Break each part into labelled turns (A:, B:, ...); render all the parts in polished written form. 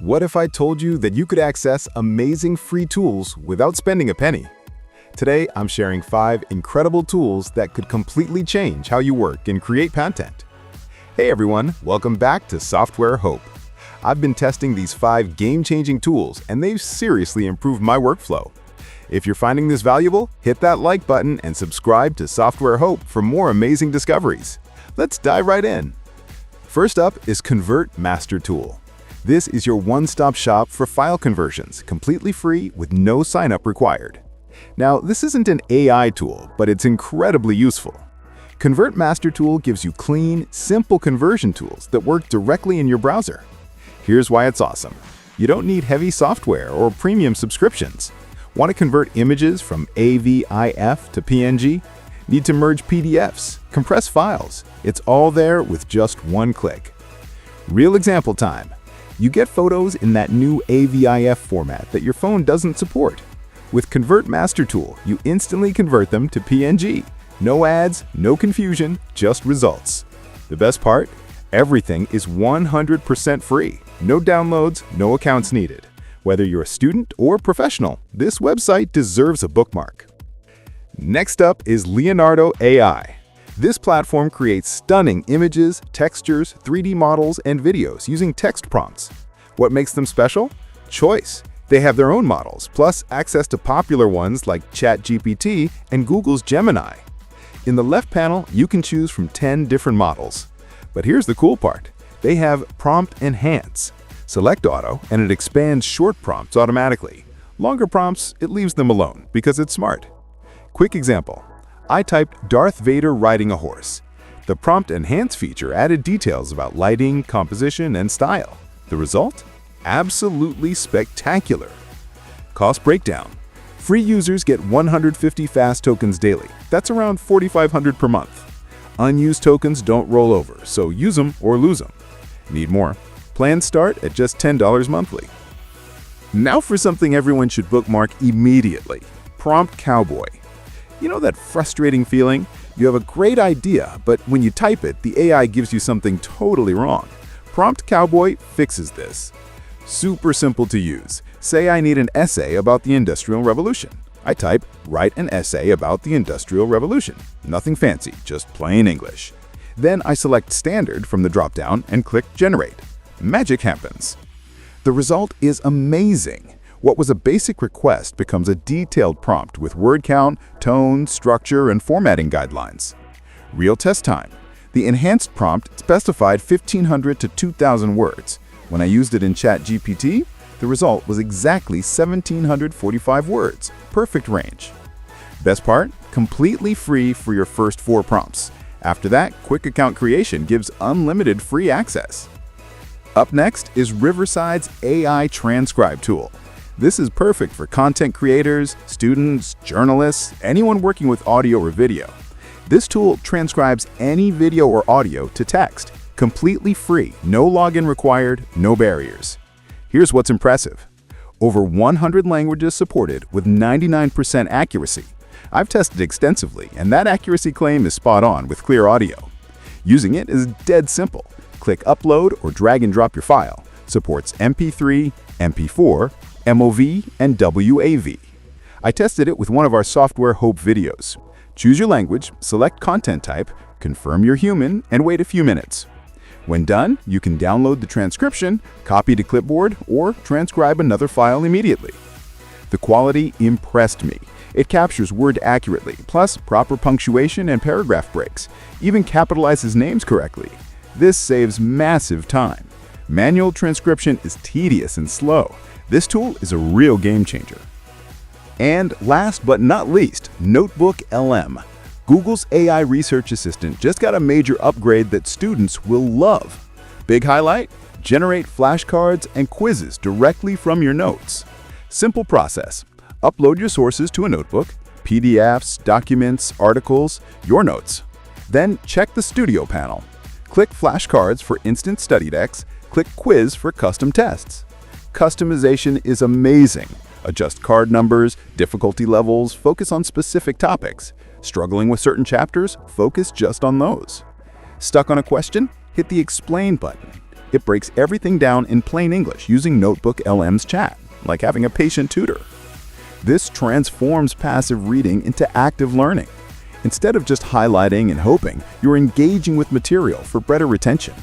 A: What if I told you that you could access amazing free tools without spending a penny? Today, I'm sharing 5 incredible tools that could completely change how you work and create content. Hey everyone, welcome back to SoftwareHope. I've been testing these 5 game-changing tools and they've seriously improved my workflow. If you're finding this valuable, hit that like button and subscribe to SoftwareHope for more amazing discoveries. Let's dive right in. First up is ConvertMasterTool. This is your one-stop shop for file conversions, completely free with no sign-up required. Now, this isn't an AI tool, but it's incredibly useful. ConvertMasterTool gives you clean, simple conversion tools that work directly in your browser. Here's why it's awesome. You don't need heavy software or premium subscriptions. Want to convert images from AVIF to PNG? Need to merge PDFs, compress files? It's all there with just one click. Real example time. You get photos in that new AVIF format that your phone doesn't support. With ConvertMasterTool, you instantly convert them to PNG. No ads, no confusion, just results. The best part? Everything is 100% free. No downloads, no accounts needed. Whether you're a student or professional, this website deserves a bookmark. Next up is Leonardo AI. This platform creates stunning images, textures, 3D models, and videos using text prompts. What makes them special? Choice. They have their own models, plus access to popular ones like ChatGPT and Google's Gemini. In the left panel, you can choose from 10 different models. But here's the cool part. They have Prompt Enhance. Select Auto, and it expands short prompts automatically. Longer prompts, it leaves them alone because it's smart. Quick example. I typed Darth Vader riding a horse. The Prompt Enhance feature added details about lighting, composition, and style. The result? Absolutely spectacular. Cost breakdown. Free users get 150 fast tokens daily. That's around 4,500 per month. Unused tokens don't roll over, so use them or lose them. Need more? Plans start at just $10 monthly. Now for something everyone should bookmark immediately. Prompt Cowboy. You know that frustrating feeling? You have a great idea, but when you type it, the AI gives you something totally wrong. Prompt Cowboy fixes this. Super simple to use. Say I need an essay about the Industrial Revolution. I type, write an essay about the Industrial Revolution. Nothing fancy, just plain English. Then I select Standard from the dropdown and click Generate. Magic happens. The result is amazing. What was a basic request becomes a detailed prompt with word count, tone, structure, and formatting guidelines. Real test time. The enhanced prompt specified 1,500 to 2,000 words. When I used it in ChatGPT, the result was exactly 1,745 words. Perfect range. Best part? Completely free for your first 4 prompts. After that, quick account creation gives unlimited free access. Up next is Riverside's AI Transcribe tool. This is perfect for content creators, students, journalists, anyone working with audio or video. This tool transcribes any video or audio to text, completely free, no login required, no barriers. Here's what's impressive. Over 100 languages supported with 99% accuracy. I've tested extensively, and that accuracy claim is spot on with clear audio. Using it is dead simple. Click Upload or drag and drop your file. Supports MP3, MP4, MOV, and WAV. I tested it with one of our SoftwareHope videos. Choose your language, select content type, confirm you're human, and wait a few minutes. When done, you can download the transcription, copy to clipboard, or transcribe another file immediately. The quality impressed me. It captures word accurately, plus proper punctuation and paragraph breaks, even capitalizes names correctly. This saves massive time. Manual transcription is tedious and slow. This tool is a real game changer. And last but not least, NotebookLM. Google's AI research assistant just got a major upgrade that students will love. Big highlight? Generate flashcards and quizzes directly from your notes. Simple process. Upload your sources to a notebook, PDFs, documents, articles, your notes. Then check the Studio panel. Click Flashcards for instant study decks, click Quiz for custom tests. Customization is amazing. Adjust card numbers, difficulty levels, focus on specific topics. Struggling with certain chapters? Focus just on those. Stuck on a question? Hit the Explain button. It breaks everything down in plain English using NotebookLM's chat, like having a patient tutor. This transforms passive reading into active learning. Instead of just highlighting and hoping, you're engaging with material for better retention.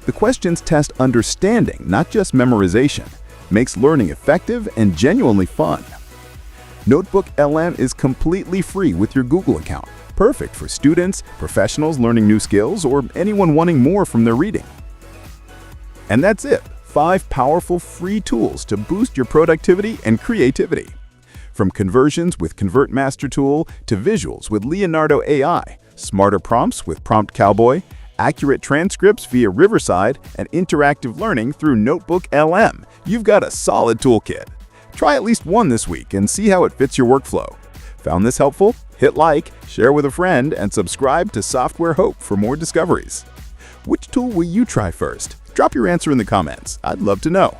A: The questions test understanding, not just memorization, makes learning effective and genuinely fun. NotebookLM is completely free with your Google account, perfect for students, professionals learning new skills, or anyone wanting more from their reading. And that's it, 5 powerful free tools to boost your productivity and creativity. From conversions with ConvertMasterTool to visuals with Leonardo AI, smarter prompts with Prompt Cowboy, accurate transcripts via Riverside, and interactive learning through NotebookLM, you've got a solid toolkit. Try at least one this week and see how it fits your workflow. Found this helpful? Hit like, share with a friend, and subscribe to SoftwareHope for more discoveries. Which tool will you try first? Drop your answer in the comments. I'd love to know.